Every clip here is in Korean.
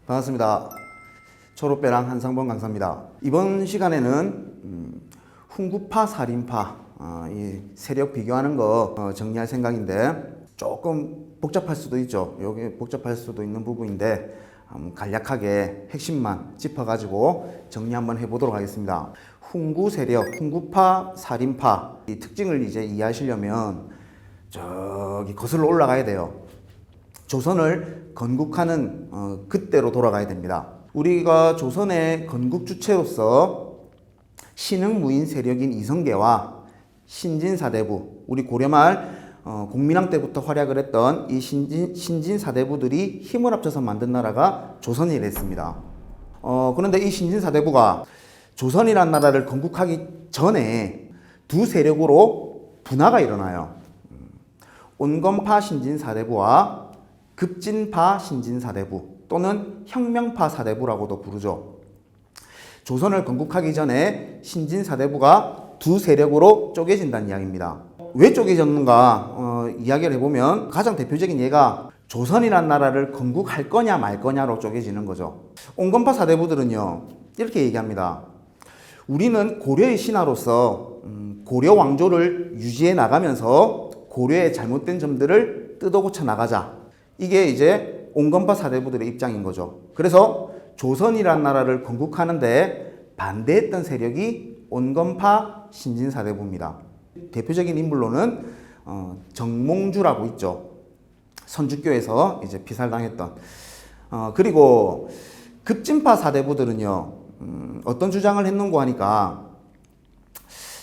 반갑습니다. 초록배랑 한상범 강사입니다. 이번 시간에는 훈구파, 살인파 이 세력 비교하는 거 정리할 생각인데 조금 복잡할 수도 있죠. 여기 복잡할 수도 있는 부분인데 간략하게 핵심만 짚어가지고 정리 한번 해보도록 하겠습니다. 훈구 세력, 훈구파, 살인파 이 특징을 이제 이해하시려면 저기 거슬러 올라가야 돼요. 조선을 건국하는 그때로 돌아가야 됩니다. 우리가 조선의 건국 주체로서 신흥무인 세력인 이성계와 신진사대부, 우리 고려말 공민왕 때부터 활약을 했던 이 신진사대부들이 힘을 합쳐서 만든 나라가 조선이 됐습니다. 그런데 이 신진사대부가 조선이라는 나라를 건국하기 전에 두 세력으로 분화가 일어나요. 온건파 신진사대부와 급진파 신진사대부 또는 혁명파 사대부라고도 부르죠. 조선을 건국하기 전에 신진사대부가 두 세력으로 쪼개진다는 이야기입니다. 왜 쪼개졌는가 이야기를 해보면 가장 대표적인 예가 조선이라는 나라를 건국할 거냐 말 거냐로 쪼개지는 거죠. 온건파 사대부들은요 이렇게 얘기합니다. 우리는 고려의 신하로서 고려 왕조를 유지해 나가면서 고려의 잘못된 점들을 뜯어고쳐 나가자. 이게 이제 온건파 사대부들의 입장인 거죠. 그래서 조선이라는 나라를 건국하는데 반대했던 세력이 온건파 신진사대부입니다. 대표적인 인물로는 정몽주라고 있죠. 선주교에서 이제 피살당했던. 그리고 급진파 사대부들은요 어떤 주장을 했는고 하니까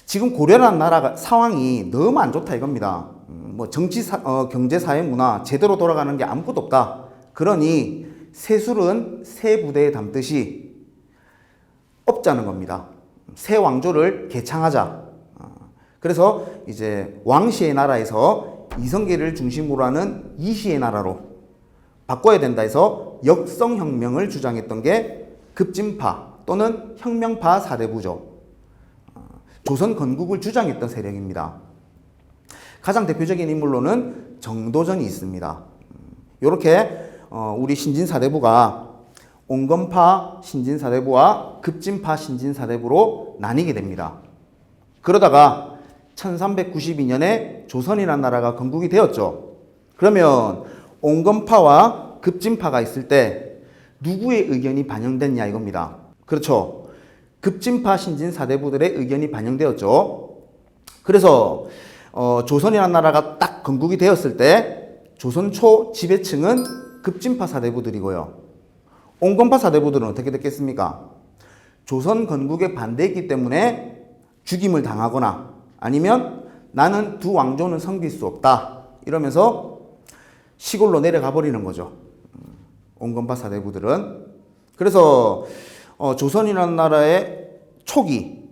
지금 고려라는 나라가 상황이 너무 안 좋다 이겁니다. 뭐 정치, 경제, 사회, 문화 제대로 돌아가는 게 아무것도 없다. 그러니 새술은 새 부대에 담듯이 업자는 겁니다. 새 왕조를 개창하자. 그래서 이제 왕시의 나라에서 이성계를 중심으로 하는 이시의 나라로 바꿔야 된다 해서 역성혁명을 주장했던 게 급진파 또는 혁명파 사대부죠. 조선 건국을 주장했던 세력입니다. 가장 대표적인 인물로는 정도전이 있습니다. 이렇게 우리 신진사대부가 온건파 신진사대부와 급진파 신진사대부로 나뉘게 됩니다. 그러다가 1392년에 조선이라는 나라가 건국이 되었죠. 그러면 온건파와 급진파가 있을 때 누구의 의견이 반영됐냐 이겁니다. 그렇죠. 급진파 신진사대부들의 의견이 반영되었죠. 그래서 조선이라는 나라가 딱 건국이 되었을 때 조선 초 지배층은 급진파 사대부들이고요. 온건파 사대부들은 어떻게 됐겠습니까? 조선 건국에 반대했기 때문에 죽임을 당하거나 아니면 나는 두 왕조는 섬길 수 없다 이러면서 시골로 내려가 버리는 거죠. 온건파 사대부들은. 그래서 조선이라는 나라의 초기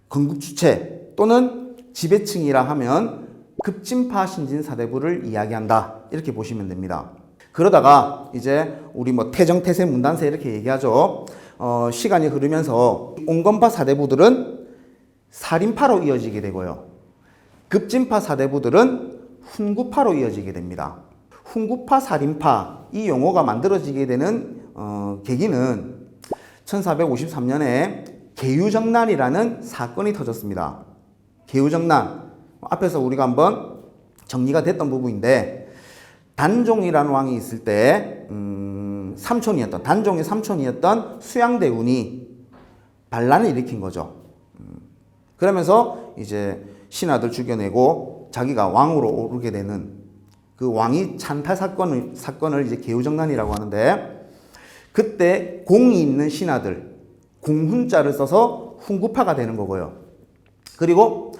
건국 주체 또는 지배층이라 하면 급진파 신진사대부를 이야기한다 이렇게 보시면 됩니다. 그러다가 이제 우리 뭐 태정, 태세, 문단세 이렇게 얘기하죠. 시간이 흐르면서 온건파 사대부들은 살인파로 이어지게 되고요. 급진파 사대부들은 훈구파로 이어지게 됩니다. 훈구파, 살인파 이 용어가 만들어지게 되는 계기는 1453년에 계유정난이라는 사건이 터졌습니다. 계유정난 앞에서 우리가 한번 정리가 됐던 부분인데 단종이라는 왕이 있을 때 단종의 삼촌이었던 수양대운이 반란을 일으킨 거죠. 그러면서 이제 신하들 죽여내고 자기가 왕으로 오르게 되는 그 왕위 찬탈 사건을 이제 계유정난이라고 하는데 그때 공이 있는 신하들 공훈자를 써서 훈구파가 되는 거고요. 그리고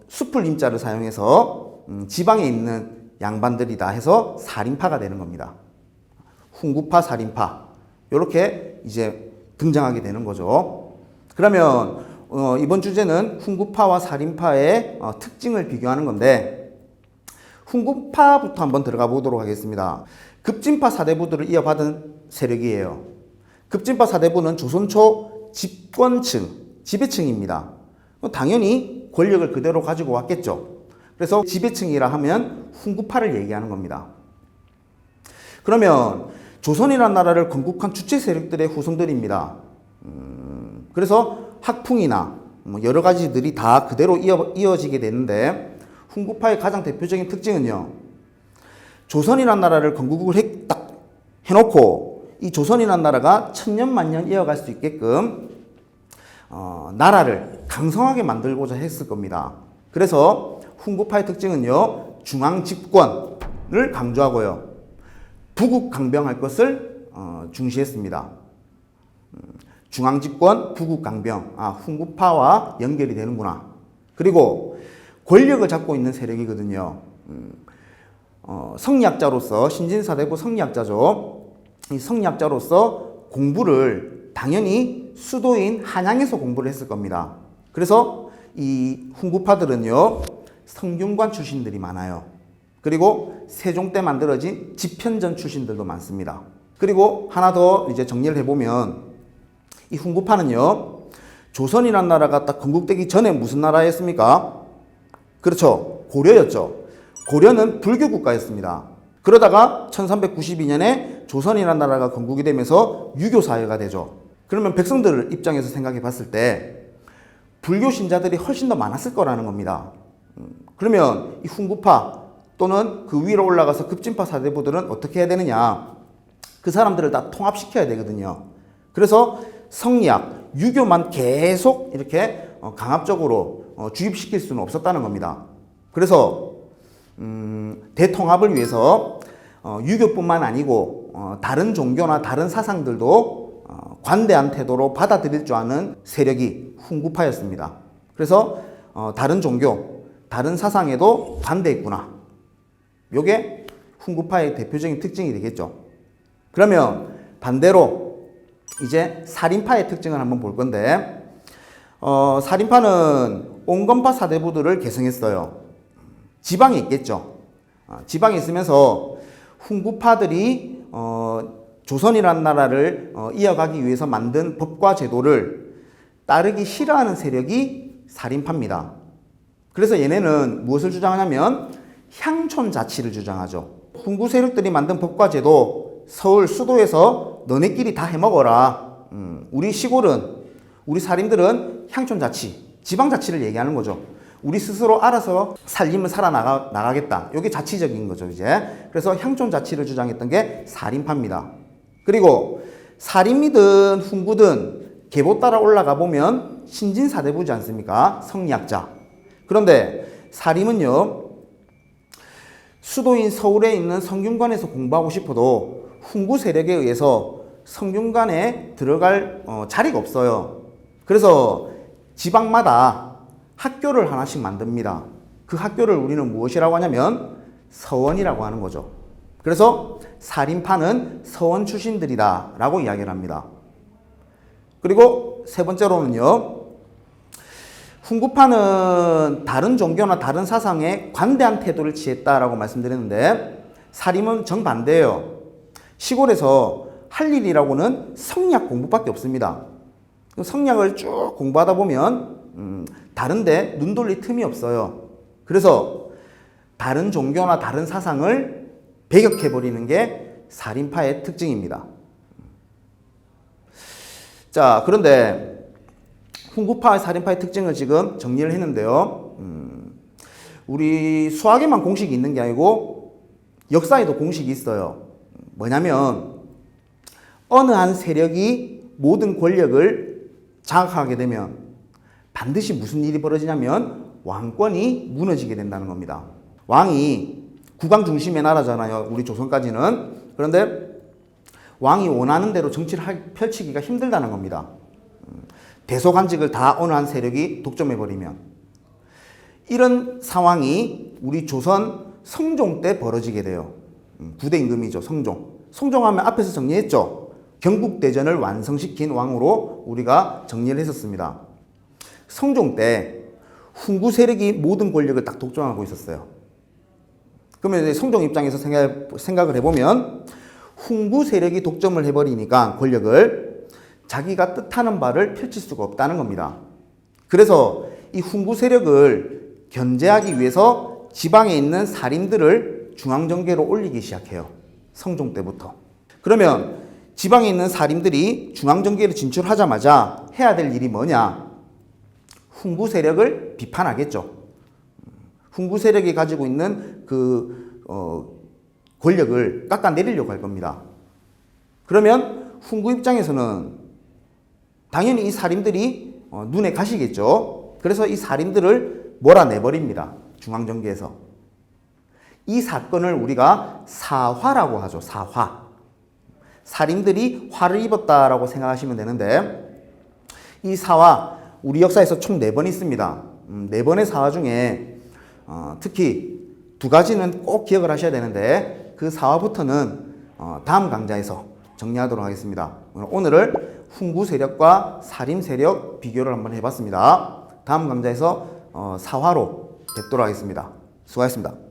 숲을 임자를 사용해서 지방에 있는 양반들이다 해서 살인파가 되는 겁니다. 훈구파, 살인파 이렇게 이제 등장하게 되는 거죠. 그러면 이번 주제는 훈구파와 살인파의 특징을 비교하는 건데 훈구파부터 한번 들어가 보도록 하겠습니다. 급진파 사대부들을 이어받은 세력이에요. 급진파 사대부는 조선 초 집권층, 지배층입니다. 당연히 권력을 그대로 가지고 왔겠죠. 그래서 지배층이라 하면 훈구파를 얘기하는 겁니다. 그러면 조선이라는 나라를 건국한 주체 세력들의 후손들입니다. 그래서 학풍이나 뭐 여러 가지들이 다 그대로 이어지게 되는데, 훈구파의 가장 대표적인 특징은요, 조선이라는 나라를 건국을 딱 해놓고 이 조선이라는 나라가 천년 만년 이어갈 수 있게끔 나라를 강성하게 만들고자 했을 겁니다. 그래서 훈구파의 특징은요, 중앙 집권을 강조하고요, 부국 강병할 것을 중시했습니다. 중앙 집권, 부국 강병, 훈구파와 연결이 되는구나. 그리고 권력을 잡고 있는 세력이거든요. 성리학자로서, 신진사대부 성리학자죠. 이 성리학자로서 공부를 당연히 수도인 한양에서 공부를 했을 겁니다. 그래서 이 훈구파들은요, 성균관 출신들이 많아요. 그리고 세종 때 만들어진 집현전 출신들도 많습니다. 그리고 하나 더 이제 정리를 해보면, 이 훈구파는요, 조선이란 나라가 딱 건국되기 전에 무슨 나라였습니까? 그렇죠. 고려였죠. 고려는 불교 국가였습니다. 그러다가 1392년에 조선이란 나라가 건국이 되면서 유교 사회가 되죠. 그러면 백성들 입장에서 생각해 봤을 때 불교 신자들이 훨씬 더 많았을 거라는 겁니다. 그러면 이 훈구파 또는 그 위로 올라가서 급진파 사대부들은 어떻게 해야 되느냐? 그 사람들을 다 통합시켜야 되거든요. 그래서 성리학, 유교만 계속 이렇게 강압적으로 주입시킬 수는 없었다는 겁니다. 그래서 대통합을 위해서 유교뿐만 아니고 다른 종교나 다른 사상들도 관대한 태도로 받아들일 줄 아는 세력이 훈구파였습니다. 그래서 다른 종교, 다른 사상에도 관대했구나. 요게 훈구파의 대표적인 특징이 되겠죠. 그러면 반대로 이제 살인파의 특징을 한번 볼 건데, 살인파는 온건파 사대부들을 계승했어요. 지방에 있겠죠. 지방에 있으면서 훈구파들이 조선이라는 나라를 이어가기 위해서 만든 법과 제도를 따르기 싫어하는 세력이 살인파입니다. 그래서 얘네는 무엇을 주장하냐면 향촌 자치를 주장하죠. 훈구 세력들이 만든 법과 제도, 서울 수도에서 너네끼리 다 해먹어라. 우리 시골은, 우리 살인들은 향촌 자치, 지방 자치를 얘기하는 거죠. 우리 스스로 알아서 살림을 살아나가겠다. 이게 자치적인 거죠, 이제. 그래서 향촌 자치를 주장했던 게 살인파입니다. 그리고 살인이든 훈구든 계보 따라 올라가 보면 신진사대부지 않습니까? 성리학자. 그런데 살인은요, 수도인 서울에 있는 성균관에서 공부하고 싶어도 훈구 세력에 의해서 성균관에 들어갈 자리가 없어요. 그래서 지방마다 학교를 하나씩 만듭니다. 그 학교를 우리는 무엇이라고 하냐면 서원이라고 하는 거죠. 그래서 살인파는 서원 출신들이다 라고 이야기를 합니다. 그리고 세 번째로는요, 훈구파는 다른 종교나 다른 사상에 관대한 태도를 취했다라고 말씀드렸는데, 살인은 정반대예요. 시골에서 할 일이라고는 성리학 공부밖에 없습니다. 성리학을 쭉 공부하다 보면 다른데 눈 돌릴 틈이 없어요. 그래서 다른 종교나 다른 사상을 배격해버리는 게 살인파의 특징입니다. 자, 그런데 훈구파 살인파의 특징을 지금 정리를 했는데요. 우리 수학에만 공식이 있는 게 아니고 역사에도 공식이 있어요. 뭐냐면 어느 한 세력이 모든 권력을 장악하게 되면 반드시 무슨 일이 벌어지냐면 왕권이 무너지게 된다는 겁니다. 왕이 국왕 중심의 나라잖아요. 우리 조선까지는. 그런데 왕이 원하는 대로 정치를 펼치기가 힘들다는 겁니다. 대소관직을 다 어느 한 세력이 독점해버리면. 이런 상황이 우리 조선 성종 때 벌어지게 돼요. 부대 임금이죠, 성종. 성종하면 앞에서 정리했죠. 경국대전을 완성시킨 왕으로 우리가 정리를 했었습니다. 성종 때 훈구 세력이 모든 권력을 딱 독점하고 있었어요. 그러면 이제 성종 입장에서 생각을 해보면 훈구 세력이 독점을 해버리니까 권력을 자기가 뜻하는 바를 펼칠 수가 없다는 겁니다. 그래서 이 훈구 세력을 견제하기 위해서 지방에 있는 살인들을 중앙정계로 올리기 시작해요. 성종 때부터. 그러면 지방에 있는 살인들이 중앙정계로 진출하자마자 해야 될 일이 뭐냐? 훈구 세력을 비판하겠죠. 훈구 세력이 가지고 있는 권력을 깎아내리려고 할 겁니다. 그러면 훈구 입장에서는 당연히 이 살인들이 눈에 가시겠죠. 그래서 이 살인들을 몰아내버립니다. 중앙정계에서. 이 사건을 우리가 사화라고 하죠. 사화. 살인들이 화를 입었다라고 생각하시면 되는데, 이 사화, 우리 역사에서 총 4번 있습니다. 4번의 사화 중에 특히 2가지는 꼭 기억을 하셔야 되는데, 그 사화부터는 다음 강좌에서 정리하도록 하겠습니다. 오늘을 훈구 세력과 살인 세력 비교를 한번 해봤습니다. 다음 강좌에서 사화로 뵙도록 하겠습니다. 수고하셨습니다.